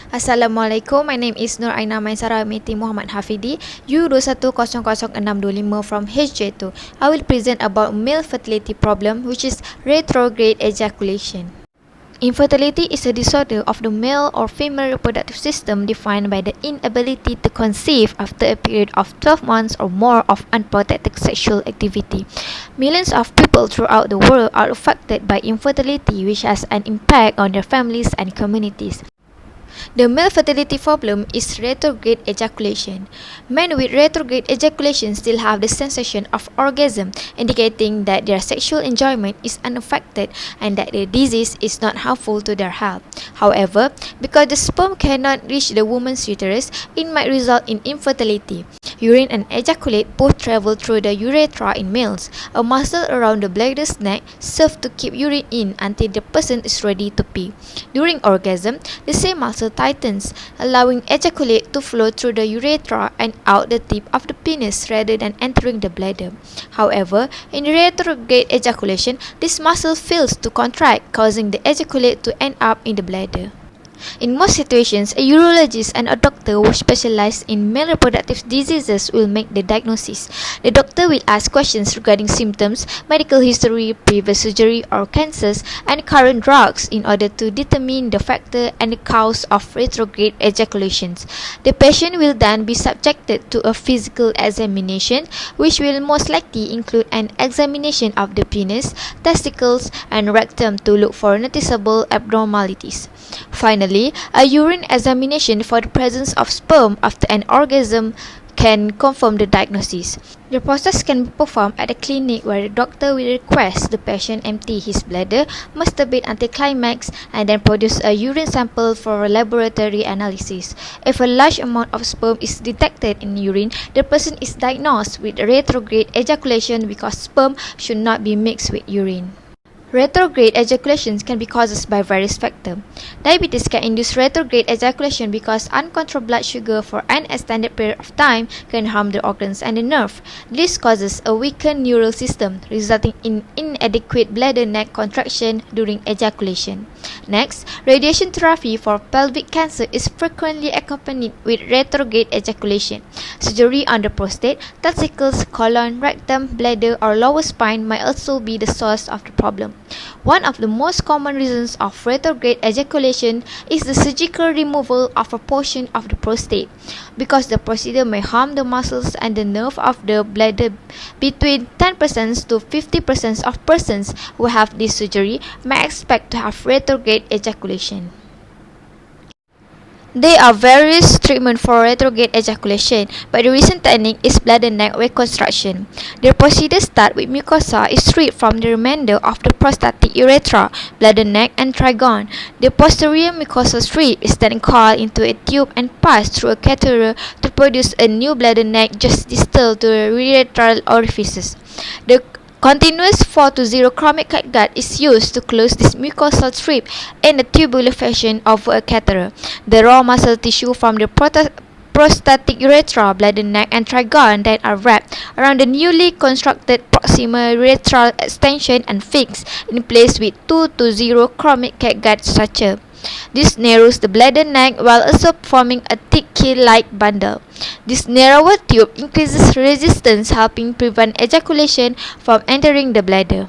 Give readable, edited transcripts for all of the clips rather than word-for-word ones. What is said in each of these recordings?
Assalamualaikum, my name is Nur Aina Maisara Meti Muhammad Hafidi, U21000625 from HJ2. I will present about male fertility problem, which is retrograde ejaculation. Infertility is a disorder of the male or female reproductive system defined by the inability to conceive after a period of 12 months or more of unprotected sexual activity. Millions of people throughout the world are affected by infertility, which has an impact on their families and communities. The male fertility problem is retrograde ejaculation. Men with retrograde ejaculation still have the sensation of orgasm, indicating that their sexual enjoyment is unaffected and that the disease is not harmful to their health. However, because the sperm cannot reach the woman's uterus, it might result in infertility. Urine and ejaculate both travel through the urethra in males. A muscle around the bladder's neck serves to keep urine in until the person is ready to pee. During orgasm, the same muscle tightens, allowing ejaculate to flow through the urethra and out the tip of the penis rather than entering the bladder. However, in retrograde ejaculation, this muscle fails to contract, causing the ejaculate to end up in the bladder. In most situations, a urologist and a doctor who specialize in male reproductive diseases will make the diagnosis. The doctor will ask questions regarding symptoms, medical history, previous surgery or cancers, and current drugs in order to determine the factor and the cause of retrograde ejaculations. The patient will then be subjected to a physical examination, which will most likely include an examination of the penis, testicles, and rectum to look for noticeable abnormalities. Finally, a urine examination for the presence of sperm after an orgasm can confirm the diagnosis. The process can be performed at a clinic where the doctor will request the patient empty his bladder, masturbate until climax, and then produce a urine sample for a laboratory analysis. If a large amount of sperm is detected in urine, the person is diagnosed with retrograde ejaculation because sperm should not be mixed with urine. Retrograde ejaculations can be caused by various factors. Diabetes can induce retrograde ejaculation because uncontrolled blood sugar for an extended period of time can harm the organs and the nerve. This causes a weakened neural system, resulting in inadequate bladder neck contraction during ejaculation. Next, radiation therapy for pelvic cancer is frequently accompanied with retrograde ejaculation. Surgery on the prostate, testicles, colon, rectum, bladder, or lower spine might also be the source of the problem. One of the most common reasons of retrograde ejaculation is the surgical removal of a portion of the prostate. Because the procedure may harm the muscles and the nerve of the bladder, between 10% to 50% of persons who have this surgery may expect to have retrograde ejaculation. There are various treatments for retrograde ejaculation, but the recent technique is bladder neck reconstruction. The procedure starts with mucosa is stripped from the remainder of the prostatic urethra, bladder neck, and trigone. The posterior mucosa strip is then coiled into a tube and passed through a catheter to produce a new bladder neck just distal to the urethral orifices. The continuous 4-0 chromic catgut is used to close this mucosal strip in a tubular fashion over a catheter. The raw muscle tissue from the prostatic urethra, bladder neck, and trigone then are wrapped around the newly constructed proximal urethral extension and fixed in place with 2-0 chromic catgut structure. This narrows the bladder neck while also forming a thick keel-like bundle. This narrower tube increases resistance, helping prevent ejaculation from entering the bladder.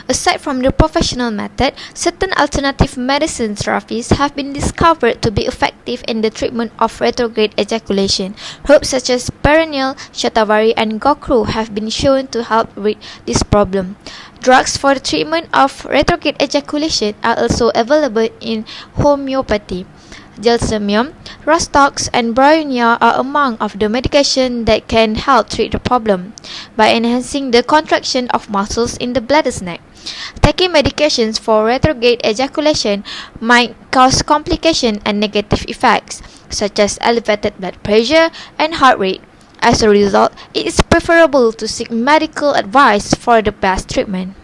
Aside from the professional method, certain alternative medicine therapies have been discovered to be effective in the treatment of retrograde ejaculation. Herbs such as perennial, shatavari, and gokru have been shown to help with this problem. Drugs for the treatment of retrograde ejaculation are also available in homeopathy. Gelsemium, Rostox, and Bryonia are among of the medication that can help treat the problem by enhancing the contraction of muscles in the bladder's neck. Taking medications for retrograde ejaculation might cause complications and negative effects, such as elevated blood pressure and heart rate. As a result, it is preferable to seek medical advice for the best treatment.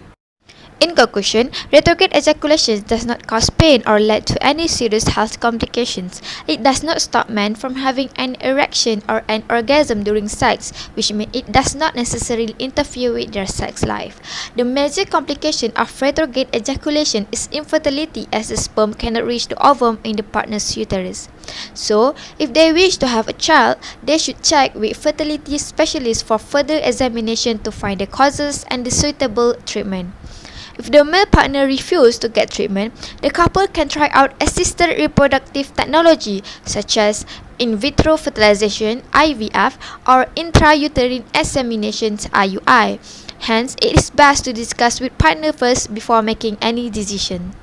In conclusion, retrograde ejaculation does not cause pain or lead to any serious health complications. It does not stop men from having an erection or an orgasm during sex, which means it does not necessarily interfere with their sex life. The major complication of retrograde ejaculation is infertility, as the sperm cannot reach the ovum in the partner's uterus. So, if they wish to have a child, they should check with fertility specialists for further examination to find the causes and the suitable treatment. If the male partner refuses to get treatment, the couple can try out assisted reproductive technology such as in vitro fertilization (IVF) or intrauterine inseminations (IUI). Hence, it is best to discuss with partner first before making any decision.